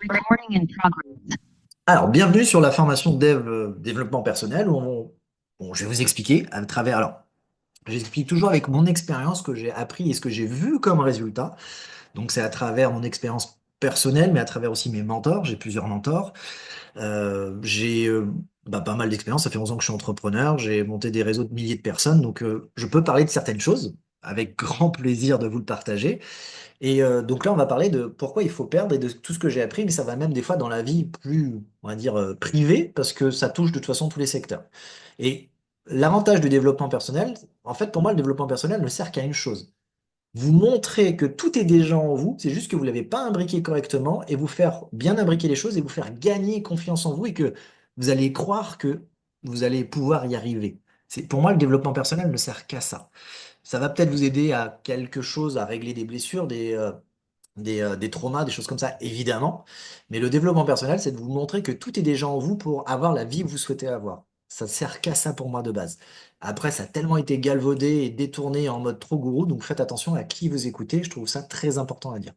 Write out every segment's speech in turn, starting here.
Recording in progress. Alors, bienvenue sur la formation développement personnel où je vais vous expliquer à travers. Alors, j'explique toujours avec mon expérience ce que j'ai appris et ce que j'ai vu comme résultat. Donc, c'est à travers mon expérience personnelle, mais à travers aussi mes mentors. J'ai plusieurs mentors. J'ai pas mal d'expérience. Ça fait 11 ans que je suis entrepreneur. J'ai monté des réseaux de milliers de personnes. Donc, je peux parler de certaines choses avec grand plaisir de vous le partager. Et donc là, on va parler de pourquoi il faut perdre et de tout ce que j'ai appris, mais ça va même des fois dans la vie plus, on va dire, privée, parce que ça touche de toute façon tous les secteurs. Et l'avantage du développement personnel, en fait, pour moi, le développement personnel ne sert qu'à une chose. Vous montrer que tout est déjà en vous, c'est juste que vous ne l'avez pas imbriqué correctement, et vous faire bien imbriquer les choses et vous faire gagner confiance en vous et que vous allez croire que vous allez pouvoir y arriver. Pour moi, le développement personnel ne sert qu'à ça. Ça va peut-être vous aider à quelque chose, à régler des blessures, des traumas, des choses comme ça, évidemment. Mais le développement personnel, c'est de vous montrer que tout est déjà en vous pour avoir la vie que vous souhaitez avoir. Ça ne sert qu'à ça pour moi de base. Après, ça a tellement été galvaudé et détourné en mode trop gourou, donc faites attention à qui vous écoutez. Je trouve ça très important à dire.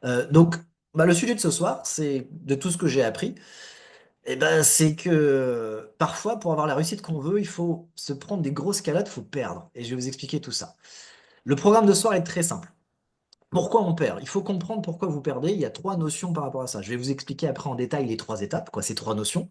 Le sujet de ce soir, c'est de tout ce que j'ai appris. C'est que parfois, pour avoir la réussite qu'on veut, il faut se prendre des grosses calades, il faut perdre. Et je vais vous expliquer tout ça. Le programme de ce soir est très simple. Pourquoi on perd? Il faut comprendre pourquoi vous perdez. Il y a trois notions par rapport à ça. Je vais vous expliquer après en détail les trois étapes, quoi, ces trois notions.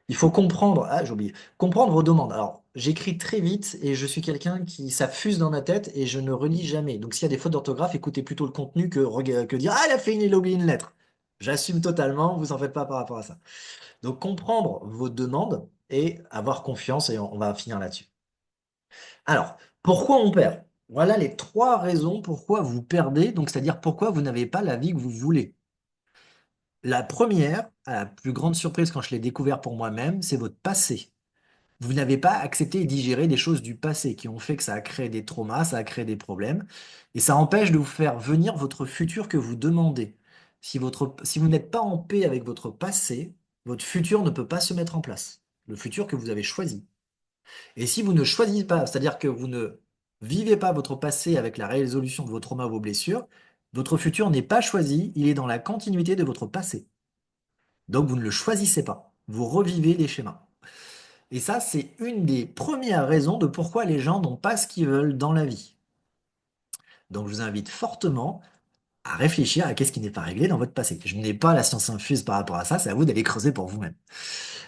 Il faut comprendre, ah, j'ai oublié, comprendre vos demandes. Alors, j'écris très vite et je suis quelqu'un qui, ça fuse dans ma tête et je ne relis jamais. Donc, s'il y a des fautes d'orthographe, écoutez plutôt le contenu que dire, ah, il a oublié une lettre. J'assume totalement, vous en faites pas par rapport à ça. Donc, comprendre vos demandes et avoir confiance et on va finir là-dessus. Alors, pourquoi on perd? Voilà les trois raisons pourquoi vous perdez, donc c'est-à-dire pourquoi vous n'avez pas la vie que vous voulez. La première, à la plus grande surprise quand je l'ai découvert pour moi-même, c'est votre passé. Vous n'avez pas accepté et digéré des choses du passé qui ont fait que ça a créé des traumas, ça a créé des problèmes, et ça empêche de vous faire venir votre futur que vous demandez. Si vous n'êtes pas en paix avec votre passé, votre futur ne peut pas se mettre en place. Le futur que vous avez choisi. Et si vous ne choisissez pas, c'est-à-dire que vous ne vivez pas votre passé avec la résolution de vos traumas, vos blessures, votre futur n'est pas choisi, il est dans la continuité de votre passé. Donc vous ne le choisissez pas. Vous revivez les schémas. Et ça, c'est une des premières raisons de pourquoi les gens n'ont pas ce qu'ils veulent dans la vie. Donc je vous invite fortement à réfléchir à qu'est-ce qui n'est pas réglé dans votre passé. Je n'ai pas la science infuse par rapport à ça, c'est à vous d'aller creuser pour vous-même.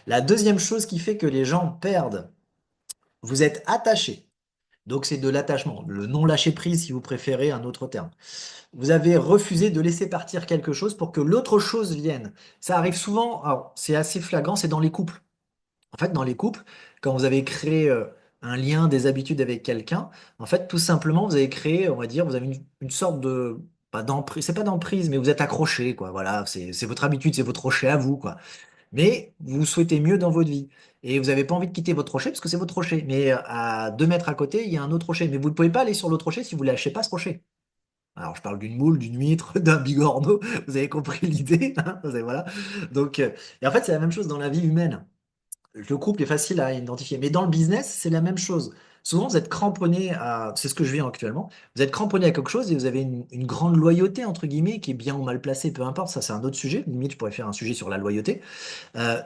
La deuxième chose qui fait que les gens perdent, vous êtes attaché. Donc c'est de l'attachement, le non-lâcher prise si vous préférez un autre terme. Vous avez refusé de laisser partir quelque chose pour que l'autre chose vienne. Ça arrive souvent, alors c'est assez flagrant, c'est dans les couples. En fait, dans les couples, quand vous avez créé un lien, des habitudes avec quelqu'un, en fait, tout simplement, vous avez créé, on va dire, vous avez une sorte de, pas d'emprise, c'est pas d'emprise, mais vous êtes accroché, quoi. Voilà, c'est votre habitude, c'est votre rocher à vous, quoi. Mais vous souhaitez mieux dans votre vie. Et vous n'avez pas envie de quitter votre rocher parce que c'est votre rocher. Mais à 2 mètres à côté, il y a un autre rocher. Mais vous ne pouvez pas aller sur l'autre rocher si vous ne lâchez pas ce rocher. Alors, je parle d'une moule, d'une huître, d'un bigorneau. Vous avez compris l'idée, hein. Voilà. Donc, et en fait, c'est la même chose dans la vie humaine. Le couple est facile à identifier. Mais dans le business, c'est la même chose. Souvent, vous êtes cramponné à, c'est ce que je vis actuellement, vous êtes cramponné à quelque chose et vous avez une grande loyauté, entre guillemets, qui est bien ou mal placée, peu importe, ça c'est un autre sujet. Limite, je pourrais faire un sujet sur la loyauté.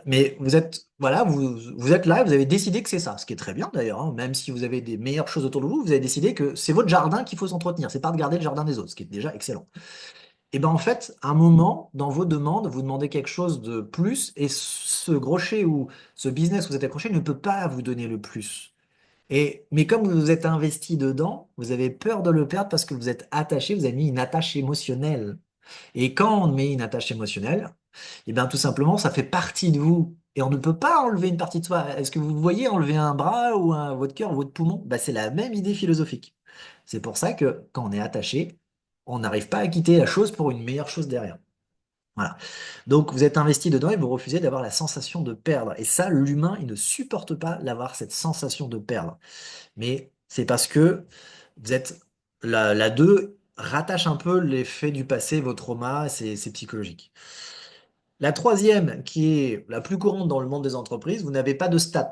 Mais vous êtes, voilà, vous êtes là et vous avez décidé que c'est ça, ce qui est très bien d'ailleurs, hein. Même si vous avez des meilleures choses autour de vous, vous avez décidé que c'est votre jardin qu'il faut s'entretenir, c'est pas de garder le jardin des autres, ce qui est déjà excellent. Et ben en fait, à un moment, dans vos demandes, vous demandez quelque chose de plus et ce crochet ou ce business que vous êtes accroché ne peut pas vous donner le plus. Mais comme vous vous êtes investi dedans, vous avez peur de le perdre parce que vous êtes attaché, vous avez mis une attache émotionnelle. Et quand on met une attache émotionnelle, et bien tout simplement, ça fait partie de vous. Et on ne peut pas enlever une partie de soi. Est-ce que vous voyez enlever un bras ou votre cœur ou votre poumon? Ben, c'est la même idée philosophique. C'est pour ça que quand on est attaché, on n'arrive pas à quitter la chose pour une meilleure chose derrière. Voilà. Donc vous êtes investi dedans et vous refusez d'avoir la sensation de perdre. Et ça, l'humain, il ne supporte pas d'avoir cette sensation de perdre. Mais c'est parce que vous êtes la 2 rattache un peu les faits du passé, vos traumas, c'est psychologique. La troisième, qui est la plus courante dans le monde des entreprises, vous n'avez pas de stats.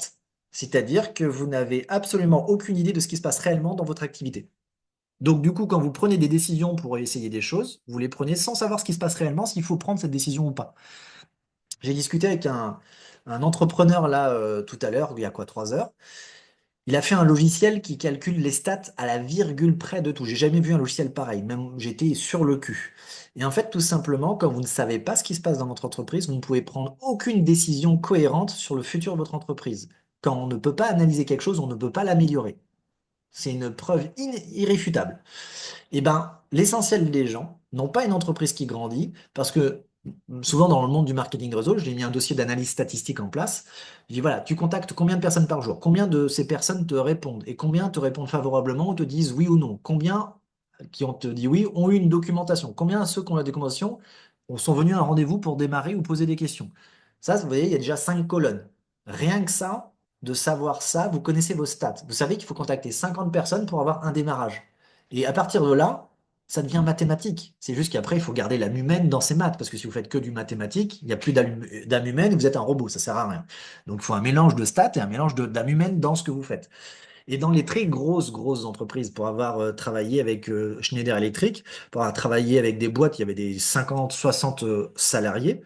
C'est-à-dire que vous n'avez absolument aucune idée de ce qui se passe réellement dans votre activité. Donc, du coup, quand vous prenez des décisions pour essayer des choses, vous les prenez sans savoir ce qui se passe réellement, s'il faut prendre cette décision ou pas. J'ai discuté avec un entrepreneur là tout à l'heure, il y a quoi, 3 heures. Il a fait un logiciel qui calcule les stats à la virgule près de tout. J'ai jamais vu un logiciel pareil, même j'étais sur le cul. Et en fait, tout simplement, quand vous ne savez pas ce qui se passe dans votre entreprise, vous ne pouvez prendre aucune décision cohérente sur le futur de votre entreprise. Quand on ne peut pas analyser quelque chose, on ne peut pas l'améliorer. C'est une preuve irréfutable. Eh ben, l'essentiel des gens n'ont pas une entreprise qui grandit parce que souvent dans le monde du marketing réseau, j'ai mis un dossier d'analyse statistique en place. Je dis voilà, tu contactes combien de personnes par jour? Combien de ces personnes te répondent? Et combien te répondent favorablement ou te disent oui ou non? Combien qui ont te dit oui ont eu une documentation? Combien ceux qui ont la documentation sont venus à un rendez-vous pour démarrer ou poser des questions? Ça, vous voyez, il y a déjà 5 colonnes. Rien que ça, de savoir ça, vous connaissez vos stats. Vous savez qu'il faut contacter 50 personnes pour avoir un démarrage. Et à partir de là, ça devient mathématique. C'est juste qu'après, il faut garder l'âme humaine dans ces maths, parce que si vous faites que du mathématique, il n'y a plus d'âme humaine, vous êtes un robot, ça sert à rien. Donc il faut un mélange de stats et un mélange d'âme humaine dans ce que vous faites. Et dans les très grosses entreprises, pour avoir travaillé avec Schneider Electric, pour avoir travaillé avec des boîtes, il y avait des 50, 60 salariés,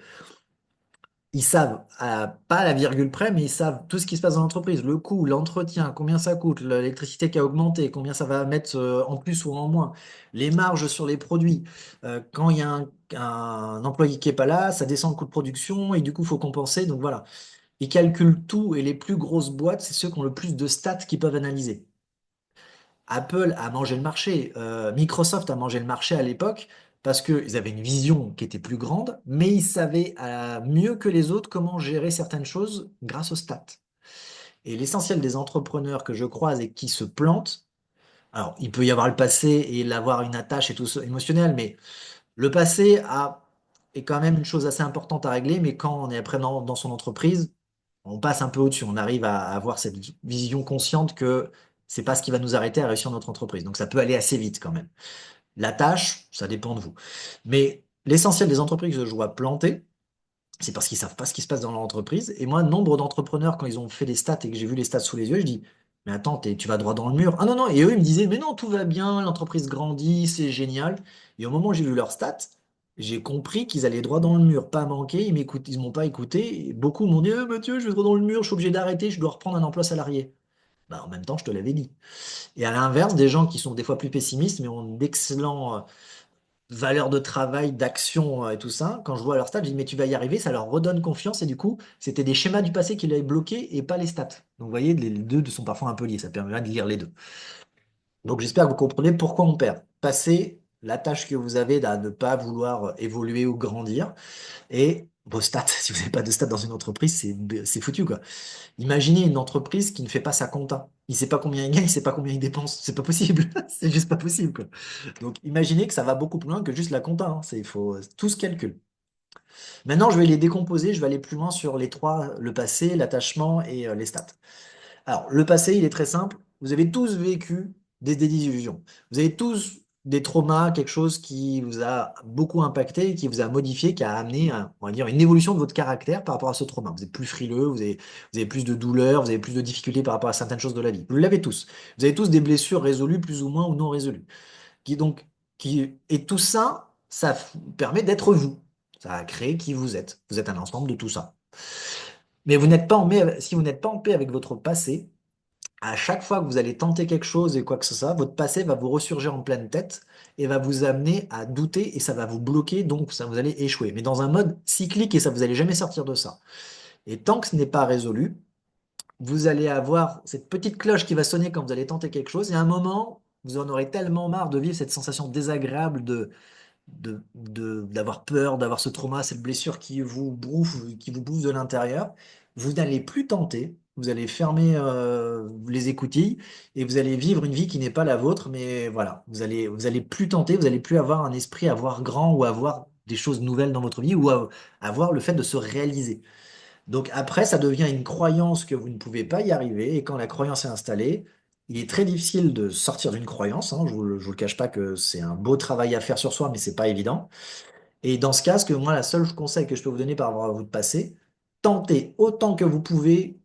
ils savent, pas à la virgule près, mais ils savent tout ce qui se passe dans l'entreprise, le coût, l'entretien, combien ça coûte, l'électricité qui a augmenté, combien ça va mettre en plus ou en moins, les marges sur les produits. Quand il y a un employé qui est pas là, ça descend le coût de production et du coup, il faut compenser. Donc voilà, ils calculent tout et les plus grosses boîtes, c'est ceux qui ont le plus de stats qu'ils peuvent analyser. Apple a mangé le marché, Microsoft a mangé le marché à l'époque parce qu'ils avaient une vision qui était plus grande, mais ils savaient mieux que les autres comment gérer certaines choses grâce aux stats. Et l'essentiel des entrepreneurs que je croise et qui se plantent, alors il peut y avoir le passé et l'avoir une attache et tout ça émotionnel, mais le passé est quand même une chose assez importante à régler, mais quand on est après dans son entreprise, on passe un peu au-dessus. On arrive à avoir cette vision consciente que c'est pas ce qui va nous arrêter à réussir notre entreprise. Donc ça peut aller assez vite quand même. La tâche, ça dépend de vous. Mais l'essentiel des entreprises que je vois planter, c'est parce qu'ils savent pas ce qui se passe dans leur entreprise. Et moi, nombre d'entrepreneurs, quand ils ont fait des stats et que j'ai vu les stats sous les yeux, je dis, mais attends, tu vas droit dans le mur. Ah non, non. Et eux, ils me disaient, mais non, tout va bien, l'entreprise grandit, c'est génial. Et au moment où j'ai vu leurs stats, j'ai compris qu'ils allaient droit dans le mur, pas manquer, ils m'ont pas écouté. Et beaucoup m'ont dit, Mathieu, je vais droit dans le mur, je suis obligé d'arrêter, je dois reprendre un emploi salarié. Bah, en même temps, je te l'avais dit. Et à l'inverse, des gens qui sont des fois plus pessimistes, mais ont d'excellents valeur de travail, d'action et tout ça, quand je vois leur stats, je dis mais tu vas y arriver, ça leur redonne confiance et du coup, c'était des schémas du passé qui l'avaient bloqué et pas les stats. Donc vous voyez, les deux sont parfois un peu liés, ça permet de lire les deux. Donc j'espère que vous comprenez pourquoi on perd. Passer la tâche que vous avez à ne pas vouloir évoluer ou grandir et vos stats. Si vous n'avez pas de stats dans une entreprise, c'est foutu quoi. Imaginez une entreprise qui ne fait pas sa compta. Il sait pas combien il gagne, il sait pas combien il dépense. C'est pas possible. C'est juste pas possible, quoi. Donc, imaginez que ça va beaucoup plus loin que juste la compta, hein. Il faut tout se calcule. Maintenant, je vais les décomposer. Je vais aller plus loin sur les trois, le passé, l'attachement et les stats. Alors, le passé, il est très simple. Vous avez tous vécu des désillusions. Vous avez tous des traumas, quelque chose qui vous a beaucoup impacté, qui vous a modifié, qui a amené, on va dire, une évolution de votre caractère par rapport à ce trauma. Vous êtes plus frileux, vous avez plus de douleurs, vous avez plus de difficultés par rapport à certaines choses de la vie. Vous l'avez tous. Vous avez tous des blessures résolues, plus ou moins, ou non résolues. Qui donc, et tout ça, permet d'être vous. Ça a créé qui vous êtes. Vous êtes un ensemble de tout ça. Mais vous n'êtes pas en paix, si vous n'êtes pas en paix avec votre passé, à chaque fois que vous allez tenter quelque chose et quoi que ce soit, votre passé va vous ressurgir en pleine tête et va vous amener à douter et ça va vous bloquer, donc ça vous allez échouer. Mais dans un mode cyclique et ça vous allez jamais sortir de ça. Et tant que ce n'est pas résolu, vous allez avoir cette petite cloche qui va sonner quand vous allez tenter quelque chose et à un moment, vous en aurez tellement marre de vivre cette sensation désagréable d'avoir peur, d'avoir ce trauma, cette blessure qui vous bouffe de l'intérieur, vous n'allez plus tenter, vous allez fermer les écoutilles et vous allez vivre une vie qui n'est pas la vôtre, mais voilà, vous allez plus tenter, vous allez plus avoir un esprit à voir grand ou à voir des choses nouvelles dans votre vie ou à voir le fait de se réaliser. Donc après, ça devient une croyance que vous ne pouvez pas y arriver. Et quand la croyance est installée, il est très difficile de sortir d'une croyance, hein. Je vous le cache pas que c'est un beau travail à faire sur soi, mais c'est pas évident. Et dans ce cas, ce que moi, la seule conseil que je peux vous donner par rapport à votre passé, tentez autant que vous pouvez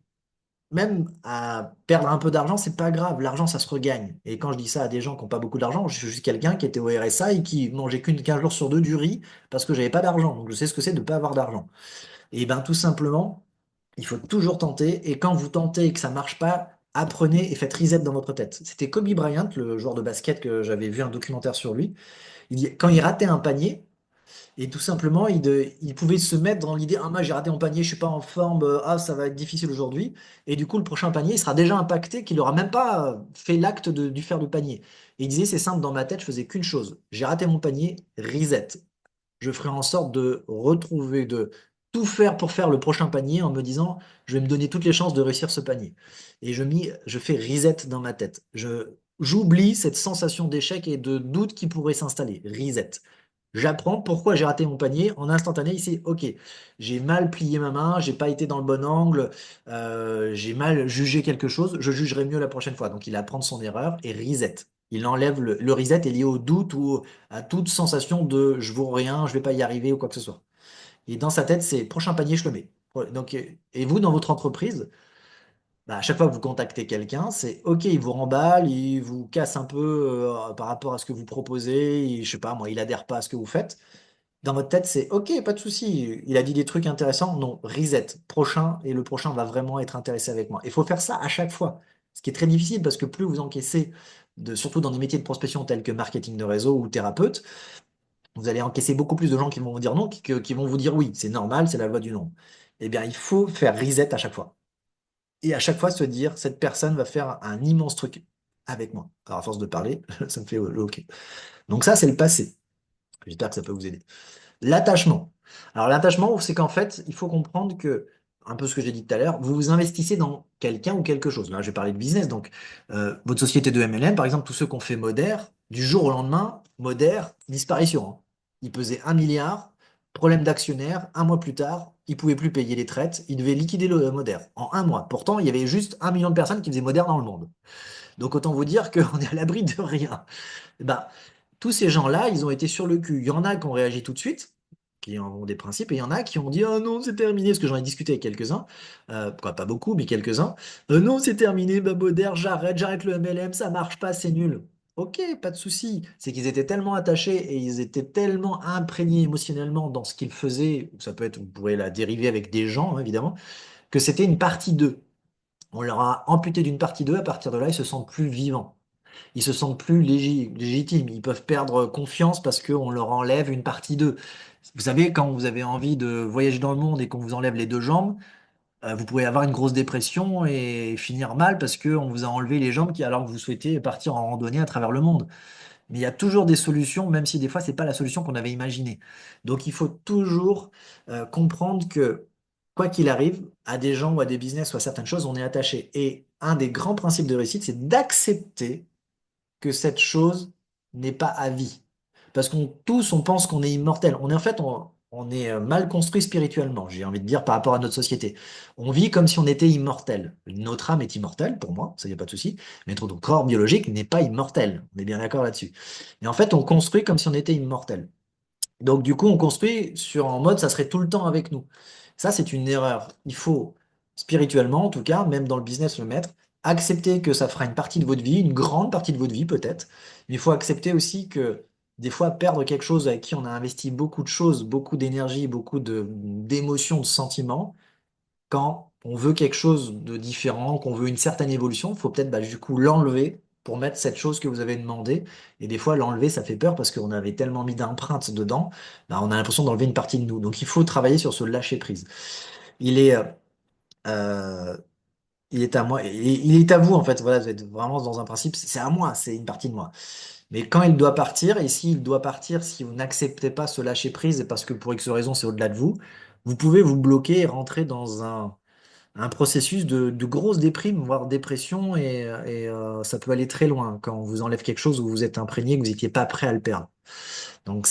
même à perdre un peu d'argent, c'est pas grave. L'argent, ça se regagne. Et quand je dis ça à des gens qui n'ont pas beaucoup d'argent, je suis juste quelqu'un qui était au RSA et qui mangeait qu'une 15 jours sur deux du riz parce que j'avais pas d'argent. Donc je sais ce que c'est de ne pas avoir d'argent. Et ben tout simplement, il faut toujours tenter. Et quand vous tentez et que ça marche pas, apprenez et faites reset dans votre tête. C'était Kobe Bryant, le joueur de basket que j'avais vu un documentaire sur lui. Quand il ratait un panier, et tout simplement, il pouvait se mettre dans l'idée, ah, moi j'ai raté mon panier, je suis pas en forme, ah, ça va être difficile aujourd'hui. Et du coup, le prochain panier, il sera déjà impacté, qu'il n'aura même pas fait l'acte du faire le panier. Et il disait, c'est simple, dans ma tête, je faisais qu'une chose. J'ai raté mon panier, reset. Je ferai en sorte de retrouver, de tout faire pour faire le prochain panier en me disant, je vais me donner toutes les chances de réussir ce panier. Et je fais reset dans ma tête. J'oublie cette sensation d'échec et de doute qui pourrait s'installer. Reset. J'apprends pourquoi j'ai raté mon panier. En instantané, ici, ok, j'ai mal plié ma main, j'ai pas été dans le bon angle, j'ai mal jugé quelque chose, je jugerai mieux la prochaine fois. Donc il apprend de son erreur et reset. Il enlève le reset est lié au doute ou à toute sensation de je vaux rien, je vais pas y arriver ou quoi que ce soit. Et dans sa tête, c'est prochain panier, je le mets. Donc, et vous, dans votre entreprise, bah, à chaque fois que vous contactez quelqu'un, c'est OK, il vous remballe, il vous casse un peu par rapport à ce que vous proposez, je sais pas, moi, il adhère pas à ce que vous faites. Dans votre tête, c'est OK, pas de souci, il a dit des trucs intéressants. Non, reset, prochain, et le prochain va vraiment être intéressé avec moi. Il faut faire ça à chaque fois. Ce qui est très difficile parce que plus vous encaissez, surtout dans des métiers de prospection tels que marketing de réseau ou thérapeute, vous allez encaisser beaucoup plus de gens qui vont vous dire non qui vont vous dire oui. C'est normal, c'est la loi du nombre. Eh bien, il faut faire reset à chaque fois. Et à chaque fois se dire, cette personne va faire un immense truc avec moi. Alors, à force de parler, ça me fait le OK. Donc ça, c'est le passé. J'espère que ça peut vous aider. L'attachement. Alors l'attachement, c'est qu'en fait, il faut comprendre que, un peu ce que j'ai dit tout à l'heure, vous vous investissez dans quelqu'un ou quelque chose. Là, je vais parler de business. Donc, votre société de MLM, par exemple, tous ceux qui ont fait Moder, du jour au lendemain, Moder, disparition, hein. Il pesait 1 milliard, problème d'actionnaire, 1 mois plus tard, il pouvait plus payer les traites, il devait liquider le Moder en 1 mois. Pourtant, il y avait juste 1 million de personnes qui faisaient Moder dans le monde. Donc autant vous dire qu'on est à l'abri de rien. Eh ben, tous ces gens-là, ils ont été sur le cul. Il y en a qui ont réagi tout de suite, qui ont des principes, et il y en a qui ont dit, oh non, c'est terminé, parce que j'en ai discuté avec quelques-uns, quoi, pas beaucoup, mais quelques-uns. Non, c'est terminé, Baboder, j'arrête le MLM, ça marche pas, c'est nul. Ok, pas de souci. C'est qu'ils étaient tellement attachés et ils étaient tellement imprégnés émotionnellement dans ce qu'ils faisaient, ça peut être, vous pourrez la dériver avec des gens, hein, évidemment, que c'était une partie d'eux. On leur a amputé d'une partie d'eux, à partir de là, ils se sentent plus vivants. Ils se sentent plus légitimes. Ils peuvent perdre confiance parce qu'on leur enlève une partie d'eux. Vous savez, quand vous avez envie de voyager dans le monde et qu'on vous enlève les deux jambes, vous pouvez avoir une grosse dépression et finir mal parce qu'on vous a enlevé les jambes alors que vous souhaitez partir en randonnée à travers le monde. Mais il y a toujours des solutions, même si des fois, c'est pas la solution qu'on avait imaginée. Donc, il faut toujours comprendre que, quoi qu'il arrive, à des gens ou à des business ou à certaines choses, on est attaché. Et un des grands principes de réussite, c'est d'accepter que cette chose n'est pas à vie. Parce qu'on tous, on pense qu'on est immortel. On est en fait, on est mal construit spirituellement, j'ai envie de dire, par rapport à notre société. On vit comme si on était immortel. Notre âme est immortelle, pour moi, ça y a pas de souci, mais notre corps biologique n'est pas immortel. On est bien d'accord là-dessus. Et en fait, on construit comme si on était immortel. Donc, du coup, on construit en mode, ça serait tout le temps avec nous. Ça, c'est une erreur. Il faut, spirituellement, en tout cas, même dans le business, le mettre, accepter que ça fera une partie de votre vie, une grande partie de votre vie peut-être, mais il faut accepter aussi que des fois, perdre quelque chose avec qui on a investi beaucoup de choses, beaucoup d'énergie, beaucoup d'émotions, de sentiments, quand on veut quelque chose de différent, qu'on veut une certaine évolution, il faut peut-être bah, du coup l'enlever pour mettre cette chose que vous avez demandé. Et des fois, l'enlever, ça fait peur parce qu'on avait tellement mis d'empreintes dedans, bah, on a l'impression d'enlever une partie de nous. Donc il faut travailler sur ce lâcher-prise. Il est, euh, il est à moi, il est à vous en fait. Voilà, vous êtes vraiment dans un principe, c'est à moi, c'est une partie de moi. Mais quand il doit partir, et s'il doit partir, si vous n'acceptez pas ce lâcher-prise, parce que pour X raison, c'est au-delà de vous, vous pouvez vous bloquer et rentrer dans un processus de grosse déprime, voire dépression, et ça peut aller très loin quand on vous enlève quelque chose où vous êtes imprégné, que vous n'étiez pas prêt à le perdre. Donc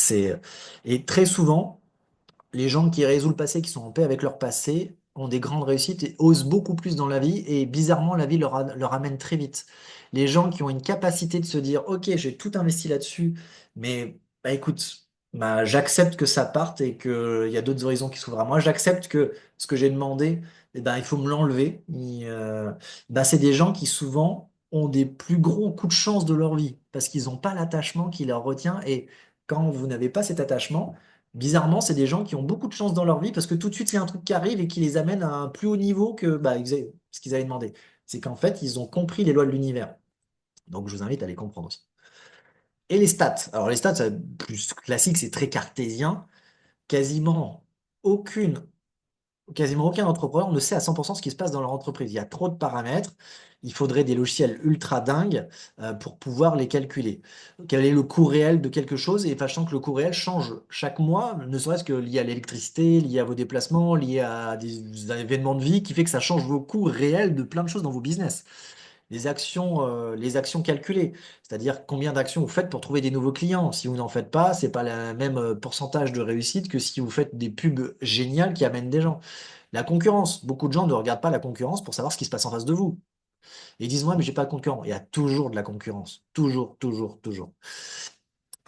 et très souvent, les gens qui résolvent le passé, qui sont en paix avec leur passé, ont des grandes réussites et osent beaucoup plus dans la vie, et bizarrement, la vie leur amène très vite. Les gens qui ont une capacité de se dire, OK, j'ai tout investi là-dessus, mais bah, écoute, Bah, j'accepte que ça parte et qu'il y a d'autres horizons qui s'ouvrent à moi. J'accepte que ce que j'ai demandé, eh ben, il faut me l'enlever. Ben, c'est des gens qui souvent ont des plus gros coups de chance de leur vie parce qu'ils n'ont pas l'attachement qui leur retient. Et quand vous n'avez pas cet attachement, bizarrement, c'est des gens qui ont beaucoup de chance dans leur vie parce que tout de suite, il y a un truc qui arrive et qui les amène à un plus haut niveau que bah, ce qu'ils avaient demandé. C'est qu'en fait, ils ont compris les lois de l'univers. Donc, je vous invite à les comprendre aussi. Et les stats. Alors, les stats, c'est plus classique, c'est très cartésien. Quasiment aucune, quasiment aucun entrepreneur ne sait à 100% ce qui se passe dans leur entreprise. Il y a trop de paramètres. Il faudrait des logiciels ultra dingues pour pouvoir les calculer. Quel est le coût réel de quelque chose? Et sachant que le coût réel change chaque mois, ne serait-ce que lié à l'électricité, lié à vos déplacements, lié à des événements de vie, qui fait que ça change vos coûts réels de plein de choses dans vos business les actions calculées, c'est-à-dire combien d'actions vous faites pour trouver des nouveaux clients. Si vous n'en faites pas, c'est pas le même pourcentage de réussite que si vous faites des pubs géniales qui amènent des gens. La concurrence, beaucoup de gens ne regardent pas la concurrence pour savoir ce qui se passe en face de vous. Et ils disent, moi, mais j'ai pas de concurrent. Il y a toujours de la concurrence. Toujours, toujours, toujours.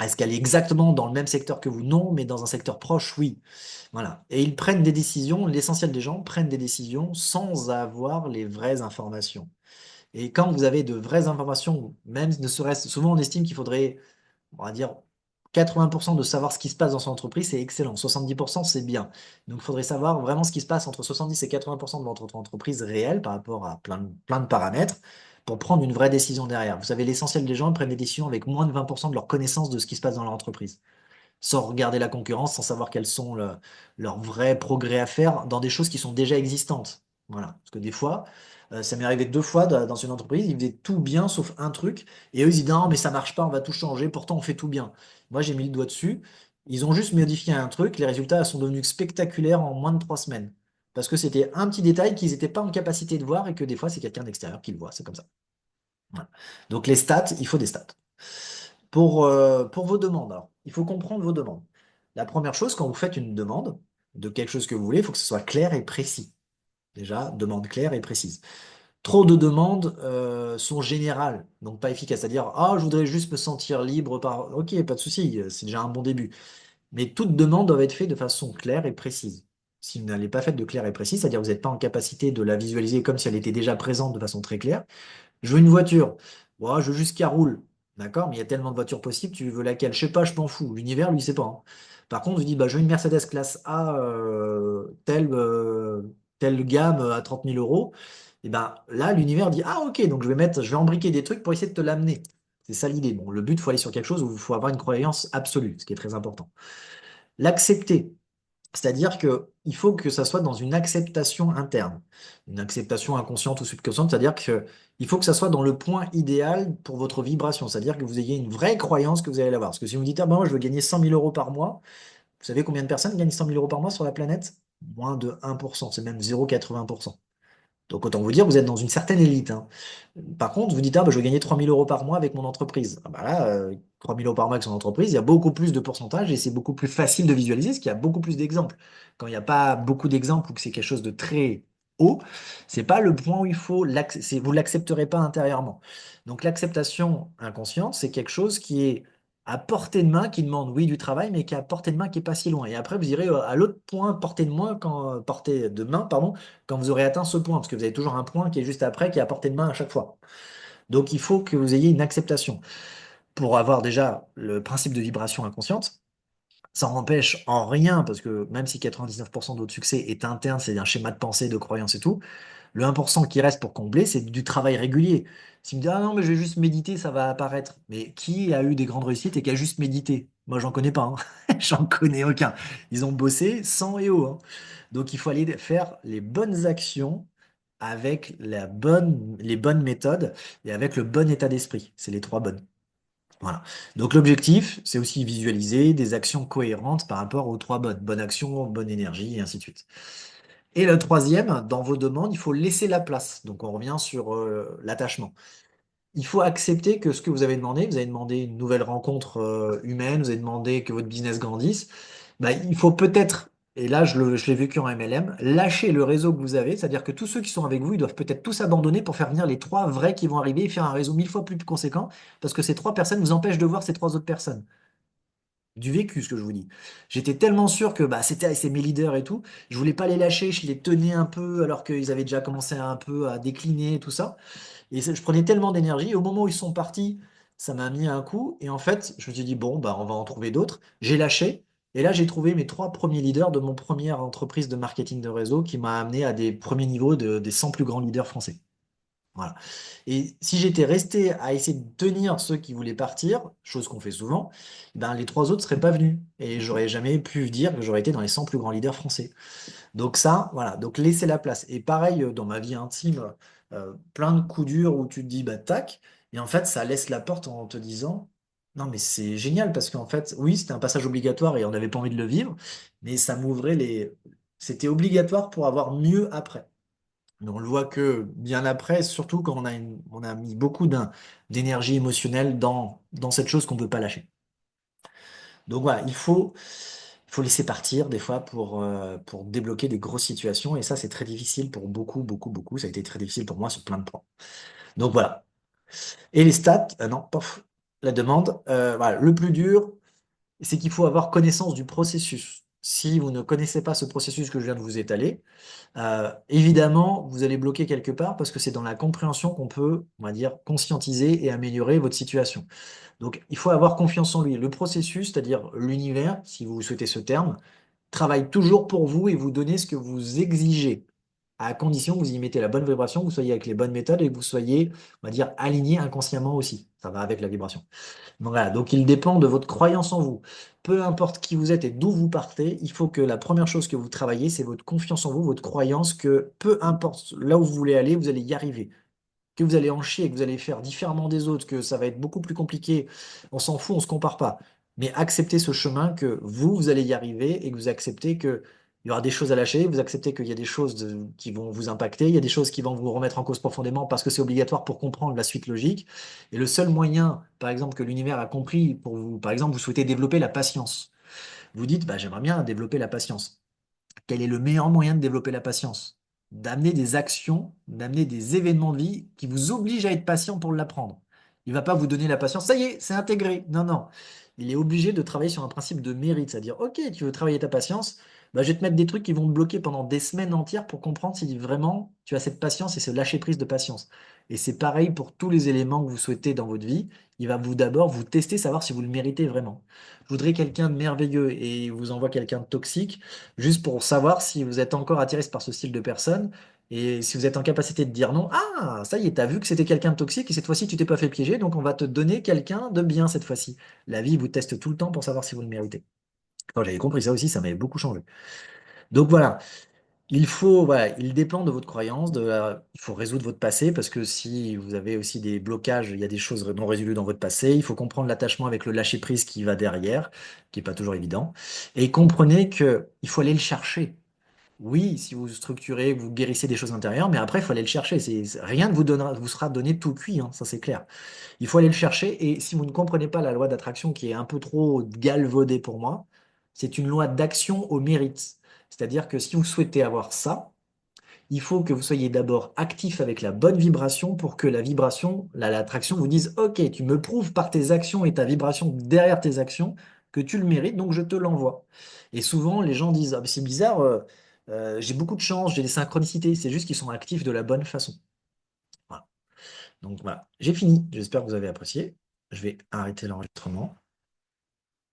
Est-ce qu'elle est exactement dans le même secteur que vous? Non, mais dans un secteur proche, oui. Voilà. Et ils prennent des décisions, l'essentiel des gens prennent des décisions sans avoir les vraies informations. Et quand vous avez de vraies informations, même ne serait-ce, souvent on estime qu'il faudrait, on va dire, 80% de savoir ce qui se passe dans son entreprise, c'est excellent. 70%, c'est bien. Donc il faudrait savoir vraiment ce qui se passe entre 70 et 80% de votre entreprise réelle par rapport à plein de paramètres pour prendre une vraie décision derrière. Vous savez, l'essentiel des gens prennent des décisions avec moins de 20% de leur connaissance de ce qui se passe dans leur entreprise sans regarder la concurrence, sans savoir quels sont leurs vrais progrès à faire dans des choses qui sont déjà existantes. Voilà. Parce que des fois, ça m'est arrivé deux fois dans une entreprise, ils faisaient tout bien sauf un truc, et eux ils disent non, mais ça marche pas, on va tout changer, pourtant on fait tout bien. Moi j'ai mis le doigt dessus, ils ont juste modifié un truc, les résultats sont devenus spectaculaires en moins de 3 semaines. Parce que c'était un petit détail qu'ils n'étaient pas en capacité de voir et que des fois c'est quelqu'un d'extérieur qui le voit, c'est comme ça. Voilà. Donc les stats, il faut des stats. Pour vos demandes, alors, il faut comprendre vos demandes. La première chose, quand vous faites une demande de quelque chose que vous voulez, il faut que ce soit clair et précis. Déjà, demande claire et précise. Trop de demandes sont générales, donc pas efficaces. C'est-à-dire, ah, je voudrais juste me sentir libre par... Ok, pas de souci, c'est déjà un bon début. Mais toute demande doit être faite de façon claire et précise. Si vous n'allez pas faite de claire et précise, c'est-à-dire que vous n'êtes pas en capacité de la visualiser comme si elle était déjà présente de façon très claire, je veux une voiture. Bon, je veux juste qu'elle roule. D'accord? Mais il y a tellement de voitures possibles, tu veux laquelle? Je sais pas, je m'en fous. L'univers, lui, sait pas, hein. Par contre, je dis, bah, je veux une Mercedes classe A, telle gamme à 30 000 euros. Et ben là, l'univers dit, ah, ok, donc je vais embriquer des trucs pour essayer de te l'amener. C'est ça l'idée. Bon, le but, il faut aller sur quelque chose où il faut avoir une croyance absolue, ce qui est très important. L'accepter. C'est-à-dire que il faut que ça soit dans une acceptation interne, une acceptation inconsciente ou subconsciente, c'est-à-dire que il faut que ça soit dans le point idéal pour votre vibration, c'est-à-dire que vous ayez une vraie croyance que vous allez l'avoir. Parce que si vous me dites, ah ben moi je veux gagner 100 000 euros par mois, vous savez combien de personnes gagnent 100 000 euros par mois sur la planète? Moins de 1%, c'est même 0,80%. Donc autant vous dire, vous êtes dans une certaine élite, hein. Par contre, vous dites, ah, bah, je vais gagner 3 000 euros par mois avec mon entreprise. Ah, bah là, 3 000 euros par mois avec son entreprise, il y a beaucoup plus de pourcentage et c'est beaucoup plus facile de visualiser parce qu'il y a beaucoup plus d'exemples. Quand il n'y a pas beaucoup d'exemples ou que c'est quelque chose de très haut, c'est pas le point où il faut vous l'accepterez pas intérieurement. Donc l'acceptation inconsciente, c'est quelque chose qui est à portée de main, qui demande oui du travail, mais qui est à portée de main, qui est pas si loin. Et après, vous irez à l'autre point portée de main portée de main, pardon, quand vous aurez atteint ce point, parce que vous avez toujours un point qui est juste après, qui est à portée de main à chaque fois. Donc il faut que vous ayez une acceptation pour avoir déjà le principe de vibration inconsciente. Ça n'empêche en rien, parce que même si 99% de votre succès est interne, c'est un schéma de pensée, de croyance et tout, le 1% qui reste pour combler, c'est du travail régulier. Si vous me dites, ah non, mais je vais juste méditer, ça va apparaître. Mais qui a eu des grandes réussites et qui a juste médité? Moi, j'en connais pas, hein. J'en connais aucun. Ils ont bossé sans et oh, hein. Donc, il faut aller faire les bonnes actions avec les bonnes méthodes et avec le bon état d'esprit. C'est les trois bonnes. Voilà. Donc l'objectif, c'est aussi visualiser des actions cohérentes par rapport aux trois bonnes. Bonne action, bonne énergie, et ainsi de suite. Et le troisième, dans vos demandes, il faut laisser la place. Donc on revient sur l'attachement. Il faut accepter que ce que vous avez demandé une nouvelle rencontre humaine, vous avez demandé que votre business grandisse. Bah, il faut peut-être, et là je l'ai vécu en MLM, lâcher le réseau que vous avez, c'est-à-dire que tous ceux qui sont avec vous, ils doivent peut-être tous abandonner pour faire venir les trois vrais qui vont arriver et faire un réseau 1000 fois plus conséquent, parce que ces trois personnes vous empêchent de voir ces trois autres personnes. du vécu, ce que je vous dis. J'étais tellement sûr que bah, c'est mes leaders et tout. Je voulais pas les lâcher, je les tenais un peu alors qu'ils avaient déjà commencé un peu à décliner et tout ça. Je prenais tellement d'énergie. Et au moment où ils sont partis, ça m'a mis un coup. Et en fait, je me suis dit, bon, bah, on va en trouver d'autres. J'ai lâché. Et là, j'ai trouvé mes 3 premiers leaders de mon première entreprise de marketing de réseau qui m'a amené à des premiers niveaux des 100 plus grands leaders français. Voilà. Et si j'étais resté à essayer de tenir ceux qui voulaient partir, chose qu'on fait souvent, ben les 3 autres seraient pas venus. Et j'aurais jamais pu dire que j'aurais été dans les 100 plus grands leaders français. Donc ça, voilà, donc laisser la place. Et pareil, dans ma vie intime, plein de coups durs où tu te dis, bah tac, et en fait, ça laisse la porte en te disant, non mais c'est génial parce qu'en fait, oui, c'était un passage obligatoire et on n'avait pas envie de le vivre, mais ça m'ouvrait les... C'était obligatoire pour avoir mieux après. Mais on le voit que bien après, surtout quand on a mis beaucoup d'énergie émotionnelle dans cette chose qu'on ne peut pas lâcher. Donc voilà, il faut laisser partir des fois pour débloquer des grosses situations. Et ça, c'est très difficile pour beaucoup, beaucoup, beaucoup. Ça a été très difficile pour moi sur plein de points. Donc voilà. Et les stats, non, pof, la demande. Voilà, le plus dur, c'est qu'il faut avoir connaissance du processus. Si vous ne connaissez pas ce processus que je viens de vous étaler, évidemment, vous allez bloquer quelque part parce que c'est dans la compréhension qu'on peut, on va dire, conscientiser et améliorer votre situation. Donc, il faut avoir confiance en lui. Le processus, c'est-à-dire l'univers, si vous souhaitez ce terme, travaille toujours pour vous et vous donner ce que vous exigez, à condition que vous y mettez la bonne vibration, que vous soyez avec les bonnes méthodes et que vous soyez, on va dire, aligné inconsciemment aussi. Ça va avec la vibration. Voilà, donc il dépend de votre croyance en vous. Peu importe qui vous êtes et d'où vous partez, il faut que la première chose que vous travaillez, c'est votre confiance en vous, votre croyance que peu importe là où vous voulez aller, vous allez y arriver. Que vous allez en chier, que vous allez faire différemment des autres, que ça va être beaucoup plus compliqué, on s'en fout, on se compare pas. Mais acceptez ce chemin que vous allez y arriver et que vous acceptez que il y aura des choses à lâcher, vous acceptez qu'il y a des choses qui vont vous impacter, il y a des choses qui vont vous remettre en cause profondément parce que c'est obligatoire pour comprendre la suite logique. Et le seul moyen, par exemple, que l'univers a compris pour vous, par exemple, vous souhaitez développer la patience. Vous dites, bah, j'aimerais bien développer la patience. Quel est le meilleur moyen de développer la patience? D'amener des actions, d'amener des événements de vie qui vous obligent à être patient pour l'apprendre. Il va pas vous donner la patience, ça y est, c'est intégré. Non, non. Il est obligé de travailler sur un principe de mérite, c'est-à-dire, ok, tu veux travailler ta patience, bah, je vais te mettre des trucs qui vont te bloquer pendant des semaines entières pour comprendre si vraiment tu as cette patience et ce lâcher prise de patience. Et c'est pareil pour tous les éléments que vous souhaitez dans votre vie. Il va vous d'abord vous tester, savoir si vous le méritez vraiment. Je voudrais quelqu'un de merveilleux et il vous envoie quelqu'un de toxique juste pour savoir si vous êtes encore attiré par ce style de personne et si vous êtes en capacité de dire non. Ah, ça y est, t'as vu que c'était quelqu'un de toxique et cette fois-ci, tu t'es pas fait piéger, donc on va te donner quelqu'un de bien cette fois-ci. La vie vous teste tout le temps pour savoir si vous le méritez. Quand j'avais compris ça aussi, ça m'avait beaucoup changé. Donc voilà, voilà, il dépend de votre croyance, il faut résoudre votre passé parce que si vous avez aussi des blocages, il y a des choses non résolues dans votre passé, il faut comprendre l'attachement avec le lâcher prise qui va derrière, qui est pas toujours évident, et comprenez que il faut aller le chercher. Oui, si vous structurez, vous guérissez des choses intérieures, mais après, il faut aller le chercher. Rien ne vous sera donné tout cuit, hein, ça c'est clair. Il faut aller le chercher, et si vous ne comprenez pas la loi d'attraction qui est un peu trop galvaudée pour moi, c'est une loi d'action au mérite. C'est-à-dire que si vous souhaitez avoir ça, il faut que vous soyez d'abord actif avec la bonne vibration pour que la vibration, l'attraction vous dise, OK, tu me prouves par tes actions et ta vibration derrière tes actions que tu le mérites, donc je te l'envoie. Et souvent, les gens disent, ah, mais c'est bizarre, j'ai beaucoup de chance, j'ai des synchronicités, c'est juste qu'ils sont actifs de la bonne façon. Voilà. Donc voilà, j'ai fini. J'espère que vous avez apprécié. Je vais arrêter l'enregistrement.